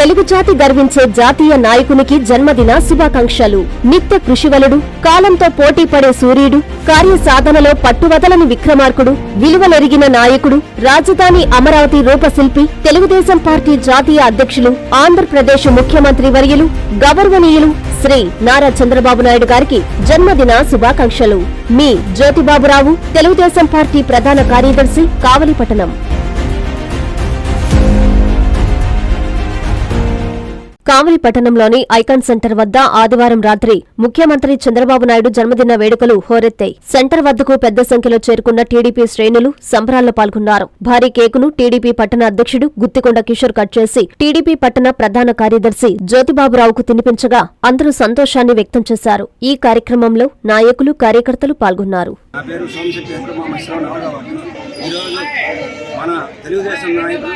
తెలుగు జాతి గర్వించే జాతీయ నాయకునికి జన్మదిన శుభాకాంక్షలు. నిత్య కృషివలుడు, కాలంతో పోటీ పడే సూర్యుడు, కార్యసాధనలో పట్టువదలని విక్రమార్కుడు, విలువలెరిగిన నాయకుడు, రాజధాని అమరావతి రూపశిల్పి, తెలుగుదేశం పార్టీ జాతీయ అధ్యక్షులు, ఆంధ్రప్రదేశ్ ముఖ్యమంత్రి వర్యులు, గౌరవనీయులు శ్రీ నారా చంద్రబాబు నాయుడు గారికి జన్మదిన శుభాకాంక్షలు. మీ జ్యోతిబాబురావు, తెలుగుదేశం పార్టీ ప్రధాన కార్యదర్శి, కావలిపట్టణం. కావలిపట్టణంలోని ఐకాన్ సెంటర్ వద్ద ఆదివారం రాత్రి ముఖ్యమంత్రి చంద్రబాబు నాయుడు జన్మదిన వేడుకలు హోరెత్తాయి. సెంటర్ వద్దకు పెద్ద సంఖ్యలో చేరుకున్న టీడీపీ శ్రేణులు సంబరాల్లో పాల్గొన్నారు. భారీ కేకును టీడీపీ పట్టణ అధ్యక్షుడు గుత్తికొండ కిషోర్ కట్ చేసి టీడీపీ పట్టణ ప్రధాన కార్యదర్శి జ్యోతిబాబురావుకు తినిపించగా అందరూ సంతోషాన్ని వ్యక్తం చేశారు. ఈ కార్యక్రమంలో నాయకులు, కార్యకర్తలు పాల్గొన్నారు. మన తెలుగుదేశం నాయకులు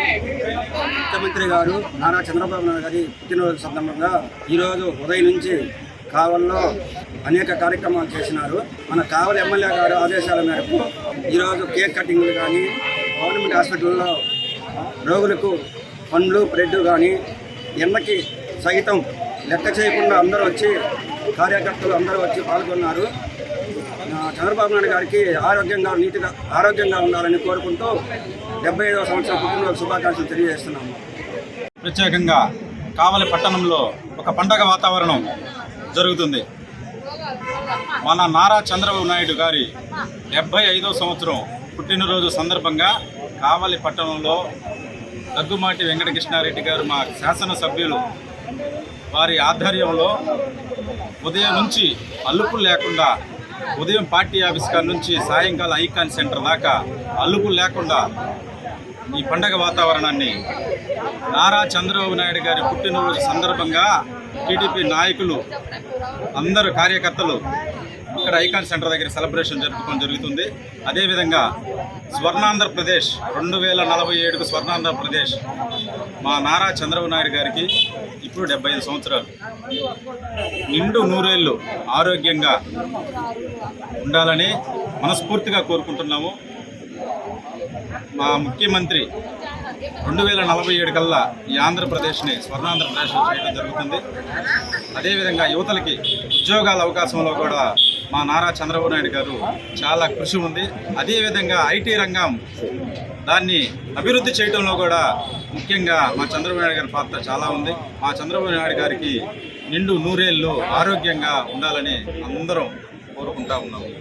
ముఖ్యమంత్రి గారు నారా చంద్రబాబు నాయుడు గారి పుట్టినరోజు సందర్భంగా ఈరోజు ఉదయం నుంచి కావల్లో అనేక కార్యక్రమాలు చేసినారు. మన కావలి ఎమ్మెల్యే గారు ఆదేశాల మేరకు ఈరోజు కేక్ కటింగ్లు కానీ, గవర్నమెంట్ హాస్పిటల్లో రోగులకు పండ్లు, బ్రెడ్ కానీ ఎండకి సైతం లెక్క చేయకుండా అందరూ వచ్చి, కార్యకర్తలు అందరూ వచ్చి పాల్గొన్నారు. చంద్రబాబు నాయుడు గారికి ఆరోగ్యంగా ఉండాలని కోరుకుంటూ 75వ సంవత్సరం పుట్టినరోజు శుభాకాంక్షలు తెలియజేస్తున్నాము. ప్రత్యేకంగా కావలి పట్టణంలో ఒక పండగ వాతావరణం జరుగుతుంది. మన నారా చంద్రబాబు నాయుడు గారి 75వ సంవత్సరం పుట్టినరోజు సందర్భంగా కావలి పట్టణంలో దగ్గుమాటి వెంకటకృష్ణారెడ్డి గారు, మా శాసనసభ్యులు వారి ఆధ్వర్యంలో ఉదయం నుంచి అలుపు లేకుండా, ఉదయం పార్టీ ఆఫీస్ కాడ నుంచి సాయంకాలం ఐకాన్ సెంటర్ దాకా అలుపు లేకుండా ఈ పండగ వాతావరణాన్ని నారా చంద్రబాబు నాయుడు గారి పుట్టినరోజు సందర్భంగా టీడీపీ నాయకులు అందరూ, కార్యకర్తలు ఇక్కడ ఐకాన్ సెంటర్ దగ్గర సెలబ్రేషన్ జరుపుకోవడం జరుగుతుంది. అదేవిధంగా స్వర్ణాంధ్రప్రదేశ్ 2047కు స్వర్ణాంధ్రప్రదేశ్ మా నారా చంద్రబాబు నాయుడు గారికి ఇప్పుడు 75 సంవత్సరాలు, నిండు నూరేళ్లు ఆరోగ్యంగా ఉండాలని మనస్ఫూర్తిగా కోరుకుంటున్నాము. మా ముఖ్యమంత్రి 2047 కల్లా ఈ ఆంధ్రప్రదేశ్ని స్వర్ణాంధ్రప్రదేశ్ చేయడం జరుగుతుంది. అదేవిధంగా యువతలకి ఉద్యోగాల అవకాశంలో కూడా మా నారా చంద్రబాబు నాయుడు గారు చాలా కృషి ఉంది. అదేవిధంగా ఐటీ రంగం దాన్ని అభివృద్ధి చేయడంలో కూడా ముఖ్యంగా మా చంద్రబాబు నాయుడు గారి పాత్ర చాలా ఉంది. మా చంద్రబాబు నాయుడు గారికి నిండు నూరేళ్లు ఆరోగ్యంగా ఉండాలని అందరం కోరుకుంటా ఉన్నాము.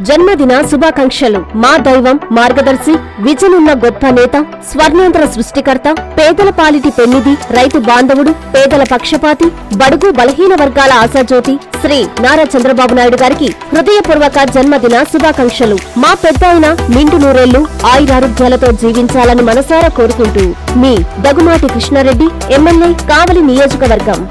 జన్మదిన శుభాకాంక్షలు. మా దైవం, మార్గదర్శి, విజనున్న గొప్ప నేత, స్వర్ణాంధ్ర సృష్టికర్త, పేదల పాలిటి పెన్నిధి, రైతు బాంధవుడు, పేదల పక్షపాతి, బడుగు బలహీన వర్గాల ఆశాజ్యోతి శ్రీ నారా చంద్రబాబు నాయుడు గారికి హృదయపూర్వక జన్మదిన శుభాకాంక్షలు. మా పెద్దాయన నిండు నూరేళ్లు ఆయురారోగ్యాలతో జీవించాలని మనసారా కోరుకుంటూ మీ దగ్గుమాటి కృష్ణారెడ్డి, ఎమ్మెల్యే, కావలి నియోజకవర్గం.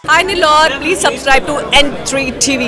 Hi Nilor, please subscribe to N3 TV.